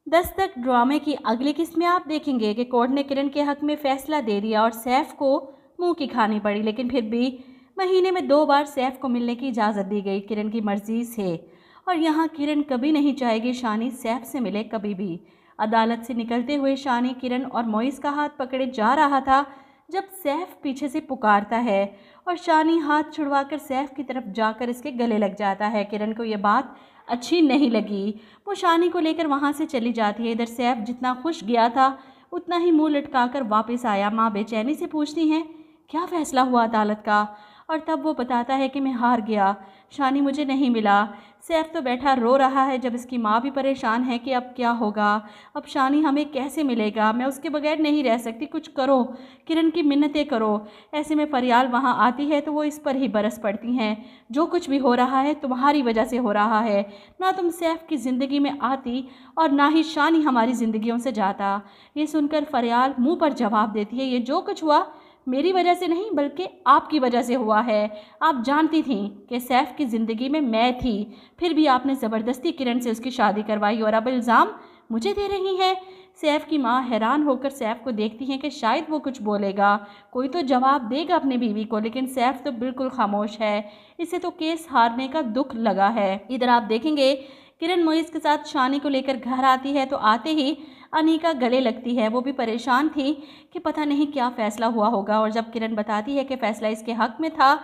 दस्तक ड्रामे की अगली किस्त में आप देखेंगे कि कोर्ट ने किरण के हक में फैसला दे दिया और सैफ को मुंह की खानी पड़ी, लेकिन फिर भी महीने में 2 बार सैफ को मिलने की इजाज़त दी गई किरण की मर्जी से। और यहाँ किरण कभी नहीं चाहेगी शानी सैफ से मिले, कभी भी। अदालत से निकलते हुए शानी किरण और मोइस का हाथ पकड़े जा रहा था जब सैफ पीछे से पुकारता है और शानी हाथ छुड़वाकर सैफ की तरफ जाकर इसके गले लग जाता है। किरण को यह बात अच्छी नहीं लगी, वो शानी को लेकर वहाँ से चली जाती है। इधर सैफ जितना खुश गया था उतना ही मुंह लटकाकर वापस आया। माँ बेचैनी से पूछती हैं क्या फ़ैसला हुआ अदालत का, और तब वो बताता है कि मैं हार गया, शानी मुझे नहीं मिला। सैफ तो बैठा रो रहा है जब इसकी माँ भी परेशान है कि अब क्या होगा, अब शानी हमें कैसे मिलेगा, मैं उसके बगैर नहीं रह सकती, कुछ करो, किरण की मिन्नतें करो। ऐसे में फरियाल वहाँ आती है तो वो इस पर ही बरस पड़ती हैं, जो कुछ भी हो रहा है तुम्हारी वजह से हो रहा है, ना तुम सैफ की ज़िंदगी में आती और ना ही शानी हमारी ज़िंदगियों से जाता। ये सुनकर फरियाल मुँह पर जवाब देती है ये जो कुछ हुआ मेरी वजह से नहीं बल्कि आपकी वजह से हुआ है। आप जानती थीं कि सैफ की ज़िंदगी में मैं थी, फिर भी आपने ज़बरदस्ती किरण से उसकी शादी करवाई और अब इल्ज़ाम मुझे दे रही हैं। सैफ की माँ हैरान होकर सैफ को देखती हैं कि शायद वो कुछ बोलेगा, कोई तो जवाब देगा अपनी बीवी को, लेकिन सैफ तो बिल्कुल खामोश है। इसे तो केस हारने का दुख लगा है। इधर आप देखेंगे किरण मोइस के साथ शानी को लेकर घर आती है तो आते ही अनीका गले लगती है। वो भी परेशान थी कि पता नहीं क्या फ़ैसला हुआ होगा, और जब किरण बताती है कि फ़ैसला इसके हक़ में था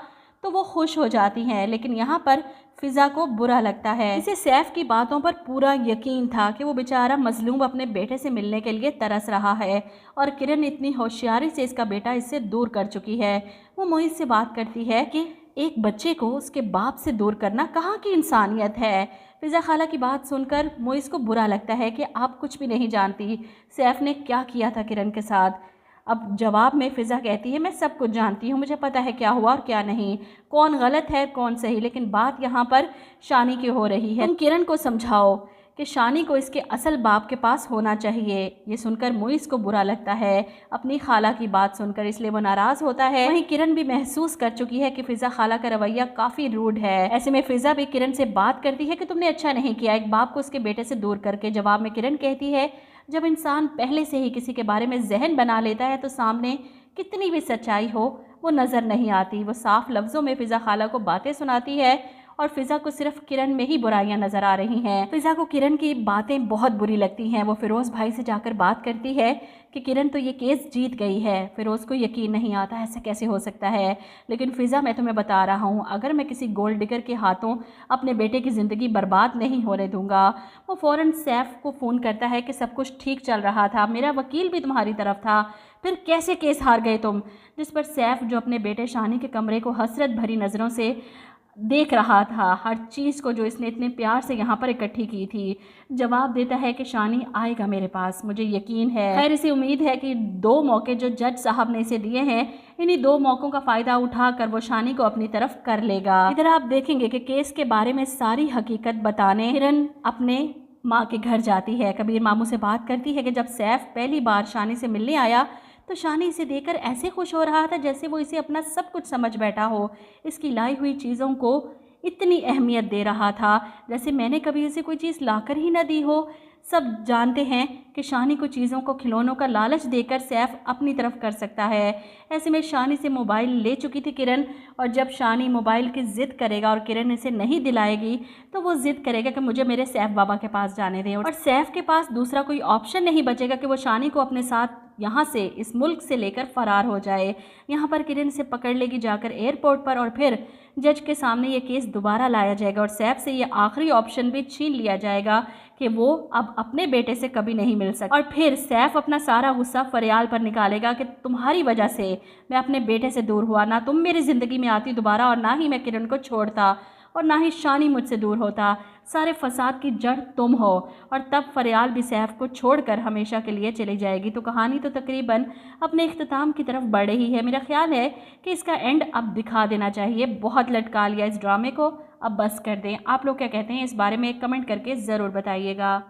तो वो खुश हो जाती हैं। लेकिन यहाँ पर फ़िज़ा को बुरा लगता है। इसे सैफ की बातों पर पूरा यकीन था कि वो बेचारा मजलूम अपने बेटे से मिलने के लिए तरस रहा है और किरण इतनी होशियारी से इसका बेटा इससे दूर कर चुकी है। वो मोइस से बात करती है कि एक बच्चे को उसके बाप से दूर करना कहाँ की इंसानियत है। फ़िज़ा खाला की बात सुनकर मोइस को बुरा लगता है कि आप कुछ भी नहीं जानती, सैफ ने क्या किया था किरण के साथ। अब जवाब में फ़िज़ा कहती है मैं सब कुछ जानती हूँ, मुझे पता है क्या हुआ और क्या नहीं, कौन गलत है कौन सही, लेकिन बात यहाँ पर शानी की हो रही है। तुम किरण को समझाओ कि शानी को इसके असल बाप के पास होना चाहिए। ये सुनकर मोइस को बुरा लगता है अपनी खाला की बात सुनकर, इसलिए वो नाराज़ होता है। वहीं किरण भी महसूस कर चुकी है कि फ़िज़ा खाला का रवैया काफ़ी रूड है। ऐसे में फ़िज़ा भी किरण से बात करती है कि तुमने अच्छा नहीं किया एक बाप को उसके बेटे से दूर करके। जवाब में किरण कहती है जब इंसान पहले से ही किसी के बारे में जहन बना लेता है तो सामने कितनी भी सच्चाई हो वो नज़र नहीं आती। वो साफ लफ्ज़ों में फ़िज़ा खाला को बातें सुनाती है और फ़िज़ा को सिर्फ किरण में ही बुराइयां नज़र आ रही हैं। फ़िज़ा को किरण की बातें बहुत बुरी लगती हैं। वो फ़िरोज़ भाई से जाकर बात करती है कि किरण तो ये केस जीत गई है। फ़िरोज़ को यकीन नहीं आता ऐसा कैसे हो सकता है, लेकिन फ़िज़ा मैं तुम्हें बता रहा हूँ अगर मैं किसी गोल्ड डिगर के हाथों अपने बेटे की ज़िंदगी बर्बाद नहीं होने दूंगा। वो फ़ौरन सैफ को फ़ोन करता है कि सब कुछ ठीक चल रहा था, मेरा वकील भी तुम्हारी तरफ था, फिर कैसे केस हार गए तुम। जिस पर सैफ जो अपने बेटे शानी के कमरे को हसरत भरी नज़रों से देख रहा था, हर चीज़ को जो इसने इतने प्यार से यहाँ पर इकट्ठी की थी, जवाब देता है कि शानी आएगा मेरे पास, मुझे यकीन है। खैर इसे उम्मीद है कि 2 मौके जो जज साहब ने इसे दिए हैं इन्हीं 2 मौक़ों का फ़ायदा उठाकर वो शानी को अपनी तरफ कर लेगा। इधर आप देखेंगे कि केस के बारे में सारी हकीकत बताने किरण अपने माँ के घर जाती है। कबीर मामू से बात करती है कि जब सैफ पहली बार शानी से मिलने आया तो शानी इसे देखकर ऐसे खुश हो रहा था जैसे वो इसे अपना सब कुछ समझ बैठा हो, इसकी लाई हुई चीज़ों को इतनी अहमियत दे रहा था जैसे मैंने कभी इसे कोई चीज़ लाकर ही न दी हो। सब जानते हैं कि शानी को चीज़ों को खिलौनों का लालच देकर सैफ अपनी तरफ कर सकता है। ऐसे में शानी से मोबाइल ले चुकी थी किरण, और जब शानी मोबाइल की ज़िद करेगा और किरण इसे नहीं दिलाएगी तो वो ज़िद करेगा कि मुझे मेरे सैफ बाबा के पास जाने दें, और सैफ के पास दूसरा कोई ऑप्शन नहीं बचेगा कि वो शानी को अपने साथ यहाँ से इस मुल्क से लेकर फ़रार हो जाए। यहाँ पर किरण से पकड़ लेगी जाकर एयरपोर्ट पर और फिर जज के सामने ये केस दोबारा लाया जाएगा और सैफ से ये आखिरी ऑप्शन भी छीन लिया जाएगा कि वो अब अपने बेटे से कभी नहीं मिल सकता। और फिर सैफ अपना सारा गुस्सा फरियाल पर निकालेगा कि तुम्हारी वजह से मैं अपने बेटे से दूर हुआ, ना तुम मेरी ज़िंदगी में आती दोबारा और ना ही मैं किरण को छोड़ता और ना ही शानी मुझसे दूर होता, सारे फसाद की जड़ तुम हो। और तब फरियाल भी सैफ को छोड़कर हमेशा के लिए चली जाएगी। तो कहानी तो तकरीबन अपने इख्तिताम की तरफ बढ़ रही है। मेरा ख्याल है कि इसका एंड अब दिखा देना चाहिए, बहुत लटका लिया इस ड्रामे को, अब बस कर दें। आप लोग क्या कहते हैं इस बारे में कमेंट करके ज़रूर बताइएगा।